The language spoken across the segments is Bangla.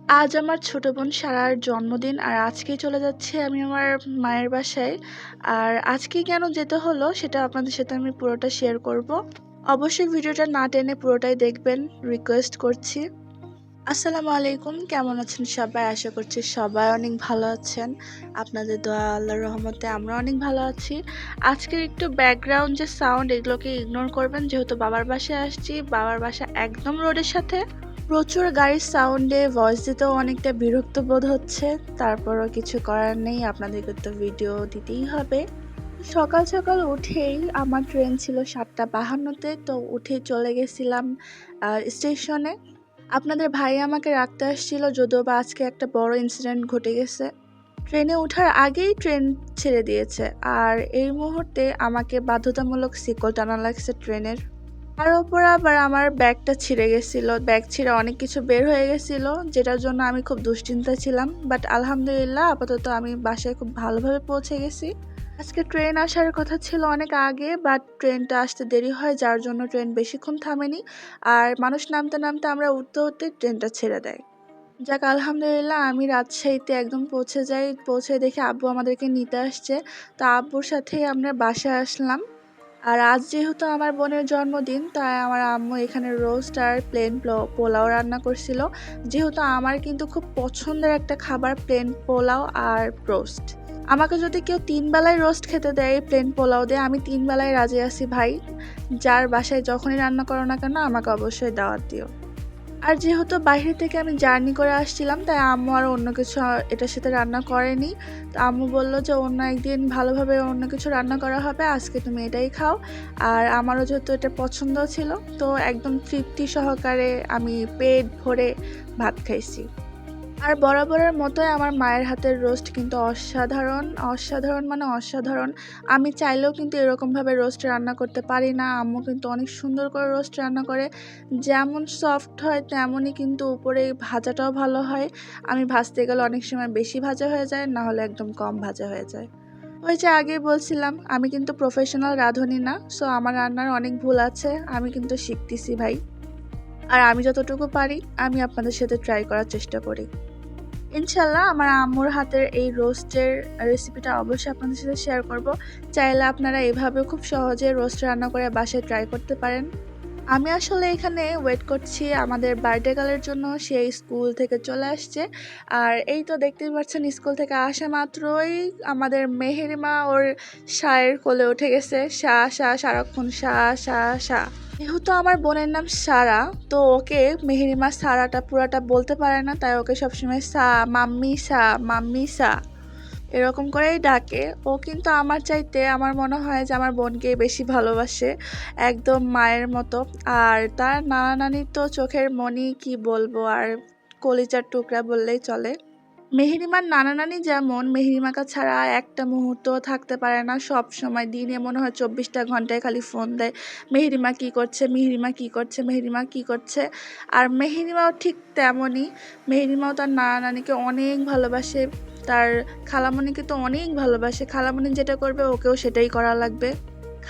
আজ আমার ছোট বোন সারার জন্মদিন আর আজকেই চলে যাচ্ছি আমি আমার মায়ের বাসায়। আর আজকে কেন যেতে হলো সেটা আপনাদের সাথে আমি পুরোটা শেয়ার করব। অবশ্যই ভিডিওটা না টেনে পুরোটাই দেখবেন, রিকোয়েস্ট করছি। আসসালামু আলাইকুম, কেমন আছেন সবাই? আশা করছি সবাই অনেক ভালো আছেন। আপনাদের দোয়া আল্লাহর রহমতে আমরা অনেক ভালো আছি। আজকের একটু ব্যাকগ্রাউন্ড যে সাউন্ড এগুলোকে ইগনোর করবেন, যেহেতু বাবার বাসায় আসছি। বাবার বাসা একদম রোডের সাথে, প্রচুর গাড়ির সাউন্ডে ভয়েস দিতেও অনেকটা বিরক্ত বোধ হচ্ছে। তারপরও কিছু করার নেই, আপনাদেরকে তো ভিডিও দিতেই হবে। সকাল সকাল উঠেই আমার ট্রেন ছিল 7:52-তে, তো উঠে চলে গেছিলাম স্টেশনে। আপনাদের ভাই আমাকে রাখতে আসছিল, যদিও বা আজকে একটা বড় ইনসিডেন্ট ঘটে গেছে। ট্রেনে ওঠার আগেই ট্রেন ছেড়ে দিয়েছে, আর এই মুহূর্তে আমাকে বাধ্যতামূলক শিকল টানা লাগছে ট্রেনের। তার উপর আবার আমার ব্যাগটা ছিঁড়ে গেছিলো, ব্যাগ ছিঁড়ে অনেক কিছু বের হয়ে গেছিলো, যেটার জন্য আমি খুব দুশ্চিন্তায় ছিলাম। বাট আলহামদুলিল্লাহ আপাতত আমি বাসায় খুব ভালোভাবে পৌঁছে গেছি। আজকে ট্রেন আসার কথা ছিল অনেক আগে, বাট ট্রেনটা আসতে দেরি হয়, যার জন্য ট্রেন বেশিক্ষণ থামেনি। আর মানুষ নামতে নামতে আমরা উঠতে উঠতে ট্রেনটা ছেড়ে দেয়। যাক আলহামদুলিল্লাহ আমি রাজশাহীতে একদম পৌঁছে যাই। পৌঁছে দেখে আব্বু আমাদেরকে নিতে আসছে, তো আব্বুর সাথেই আমরা বাসায় আসলাম। আর আজ যেহেতু আমার বোনের জন্মদিন, তাই আমার আম্মু এখানে রোস্ট আর প্লেন পোলাও রান্না করছিল। যেহেতু আমার কিন্তু খুব পছন্দের একটা খাবার প্লেন পোলাও আর রোস্ট। আমাকে যদি কেউ 3 বেলায় রোস্ট খেতে দেয় প্লেন পোলাও দিয়ে, আমি 3 বেলায় রাজি আছি ভাই। যার বাসায় যখনই রান্না করো না কেন আমাকে অবশ্যই দাওয়াত দিও। আর যেহেতু বাইরে থেকে আমি জার্নি করে আসছিলাম, তাই আম্মু আর অন্য কিছু এটার সাথে রান্না করেনি। তো আম্মু বললো যে অন্য একদিন ভালোভাবে অন্য কিছু রান্না করা হবে, আজকে তুমি এটাই খাও। আর আমারও যেহেতু এটা পছন্দ ছিল, তো একদম তৃপ্তি সহকারে আমি পেট ভরে ভাত খাইছি। আর বরাবরের মতোই আমার মায়ের হাতের রোস্ট কিন্তু অসাধারণ, অসাধারণ মানে অসাধারণ। আমি চাইলেও কিন্তু এরকমভাবে রোস্ট রান্না করতে পারি না। আম্মু কিন্তু অনেক সুন্দর করে রোস্ট রান্না করে, যেমন সফট হয় তেমনই কিন্তু উপরে ভাজাটাও ভালো হয়। আমি ভাজতে গেলে অনেক সময় বেশি ভাজা হয়ে যায়, না হলে একদম কম ভাজা হয়ে যায়। ওই যে আগেই বলছিলাম আমি কিন্তু প্রফেশনাল রাঁধুনি না, সো আমার রান্নার অনেক ভুল আছে, আমি কিন্তু শিখতেছি ভাই। আর আমি যতটুকু পারি আমি আপনাদের সাথে ট্রাই করার চেষ্টা করি। ইনশাল্লাহ আমার আম্মুর হাতের এই রোস্টের রেসিপিটা অবশ্যই আপনাদের সাথে শেয়ার করব। চাইলে আপনারা এভাবে খুব সহজে রোস্ট রান্না করে বাসায় ট্রাই করতে পারেন। আমি আসলে এখানে ওয়েট করছি আমাদের বার্থডে গার্লের জন্য, সে স্কুল থেকে চলে আসছে। আর এই তো দেখতেই পাচ্ছেন স্কুল থেকে আসা মাত্রই আমাদের মেহেরিমা ওর শায়ের কোলে উঠে গেছে। সা সা সারাক্ষণ সা সা সা। যেহেতু আমার বোনের নাম সারা, তো ওকে মেহেরিমা সারাটা পুরাটা বলতে পারে না, তাই ওকে সবসময় সা মাম্মি সা মাম্মি সা এরকম করেই ডাকে। ও কিন্তু আমার চাইতে আমার মনে হয় যে আমার বোনকে বেশি ভালোবাসে, একদম মায়ের মতো। আর তার নানা নানির তো চোখের মনি, কি বলবো, আর কলিজার টুকরা বললেই চলে। মেহেরিমার নানা নানি যেমন মেহেরিমাকে ছাড়া একটা মুহূর্ত থাকতে পারে না, সব সময় দিনে মনে হয় 24টা ঘন্টায় খালি ফোন দেয়, মেহেরিমা কি করছে, মেহেরিমা কি করছে, মেহেরিমা কি করছে। আর মেহেরিমাও ঠিক তেমনই, মেহেরিমাও তার নানা নানিকে অনেক ভালোবাসে, তার খালামণিকে তো অনেক ভালোবাসে। খালামণি যেটা করবে ওকেও সেটাই করা লাগবে।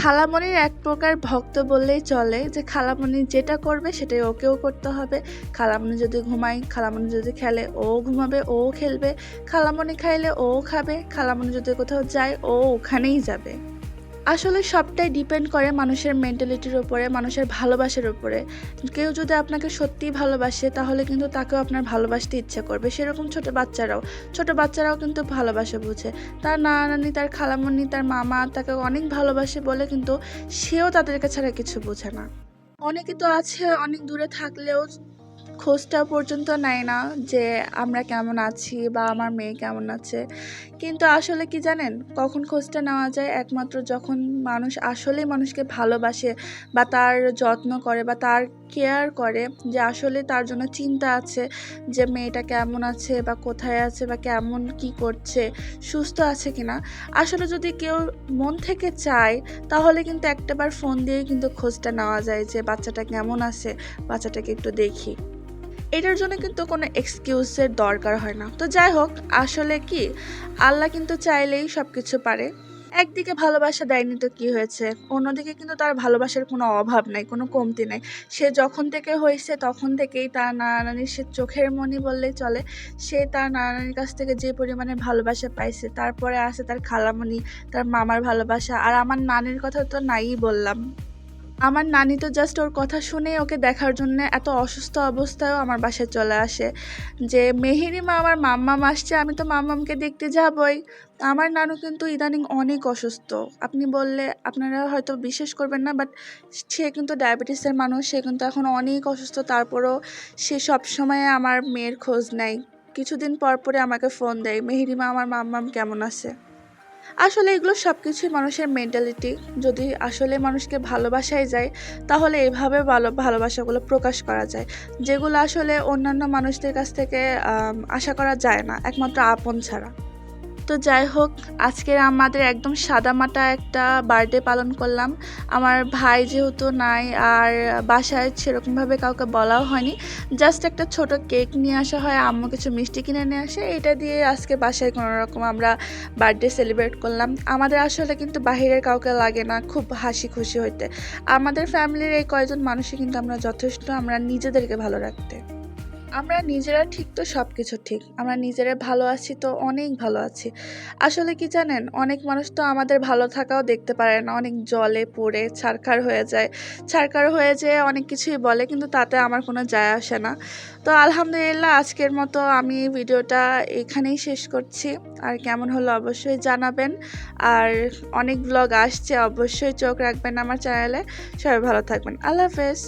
খালামণির এক প্রকার ভক্ত বললেই চলে, যে খালামণি যেটা করবে সেটাই ওকেও করতে হবে। খালামণি যদি ঘুমায়, খালামণি যদি খেলে ও ঘুমাবে, ও খেলবে। খালামণি খাইলে ও খাবে, খালামণি যদি কোথাও যায় ও ওখানেই যাবে। আসলে সবটাই ডিপেন্ড করে মানুষের মেন্টালিটির উপরে, মানুষের ভালোবাসার উপরে। কেউ যদি আপনাকে সত্যিই ভালোবাসে তাহলে কিন্তু তাকেও আপনার ভালোবাসতে ইচ্ছা করবে। সেরকম ছোট বাচ্চারাও কিন্তু ভালোবাসা বুঝে। তার নানা নানি, তার খালামণি, তার মামা তাকে অনেক ভালোবাসে বলে কিন্তু সেও তাদেরকে ছাড়া কিছু বোঝে না। অনেকে তো আছে অনেক দূরে থাকলেও খোঁজটা পর্যন্ত নেয় না যে আমরা কেমন আছি বা আমার মেয়ে কেমন আছে। কিন্তু আসলে কি জানেন, কখন খোঁজটা নেওয়া যায়? একমাত্র যখন মানুষ আসলেই মানুষকে ভালোবাসে বা তার যত্ন করে বা তার কেয়ার করে, যে আসলে তার জন্য চিন্তা আছে যে মেয়েটা কেমন আছে বা কোথায় আছে বা কেমন কি করছে, সুস্থ আছে কিনা। আসলে যদি কেউ মন থেকে চায় তাহলে কিন্তু একটাবার ফোন দিয়েই কিন্তু খোঁজটা নেওয়া যায় যে বাচ্চাটা কেমন আছে, বাচ্চাটাকে একটু দেখি। এটার জন্য কিন্তু কোনো এক্সকিউজের দরকার হয় না। তো যাই হোক, আসলে কি আল্লাহ কিন্তু চাইলেই সব কিছু পারে। একদিকে ভালোবাসা দেয়নি তো কি হয়েছে, অন্যদিকে কিন্তু তার ভালোবাসার কোনো অভাব নাই, কোনো কমতি নাই। সে যখন থেকে হয়েছে তখন থেকেই তার নানা নানির সে চোখের মণি বললেই চলে। সে তার নানা নানির কাছ থেকে যে পরিমাণে ভালোবাসা পাইছে, তারপরে আছে তার খালামণি, তার মামার ভালোবাসা, আর আমার নানির কথা তো নাই বললাম। আমার নানি তো জাস্ট ওর কথা শুনে ওকে দেখার জন্য এত অসুস্থ অবস্থায়ও আমার বাসায় চলে আসে যে মেহেরিমা আমার মাম্মাম আসছে, আমি তো মাম্মামকে দেখতে যাবই। আমার নানু কিন্তু ইদানিং অনেক অসুস্থ। আপনি বললে আপনারা হয়তো বিশ্বাস করবেন না, বাট সে কিন্তু ডায়াবেটিসের মানুষ, সে কিন্তু এখন অনেক অসুস্থ। তারপরও সে সবসময় আমার মেয়ের খোঁজ নেয়। কিছুদিন পর পরে আমাকে ফোন দেয়, মেহেরিমা আমার মাম্মাম কেমন আছে। আসলে এগুলো সব কিছুই মানুষের মেন্টালিটি। যদি আসলে মানুষকে ভালোবাসাই যায়, তাহলে এভাবে ভালোবাসাগুলো প্রকাশ করা যায়, যেগুলো আসলে অন্যান্য মানুষদের কাছ থেকে আশা করা যায় না, একমাত্র আপন ছাড়া। তো যাই হোক, আজকের আমাদের একদম সাদামাটা একটা বার্থডে পালন করলাম। আমার ভাই যেহেতু নাই, আর বাসায় সেরকমভাবে কাউকে বলাও হয়নি, জাস্ট একটা ছোট কেক নিয়ে আসা হয়, আম্মু কিছু মিষ্টি কিনে নিয়ে আসে, এটা দিয়ে আজকে বাসায় কোনো রকম আমরা বার্থডে সেলিব্রেট করলাম। আমাদের আসলে কিন্তু বাহিরের কাউকে লাগে না খুব হাসি খুশি হইতে। আমাদের ফ্যামিলির এই কয়জন মানুষই কিন্তু আমরা যথেষ্ট, আমরা নিজেদেরকে ভালো রাখতে। আমরা নিজেরা ঠিক তো সব কিছু ঠিক, আমরা নিজেরা ভালো আছি তো অনেক ভালো আছি। আসলে কি জানেন, অনেক মানুষ তো আমাদের ভালো থাকাও দেখতে পারে না, অনেক জলে পড়ে ছারখার হয়ে যায়, ছারখার হয়ে যেয়ে অনেক কিছুই বলে, কিন্তু তাতে আমার কোনো যায় আসে না। তো আলহামদুলিল্লাহ, আজকের মতো আমি এই ভিডিওটা এখানেই শেষ করছি। আর কেমন হলো অবশ্যই জানাবেন। আর অনেক ব্লগ আসছে, অবশ্যই চোখ রাখবেন আমার চ্যানেলে। সবাই ভালো থাকবেন, আল্লাহ হাফেজ।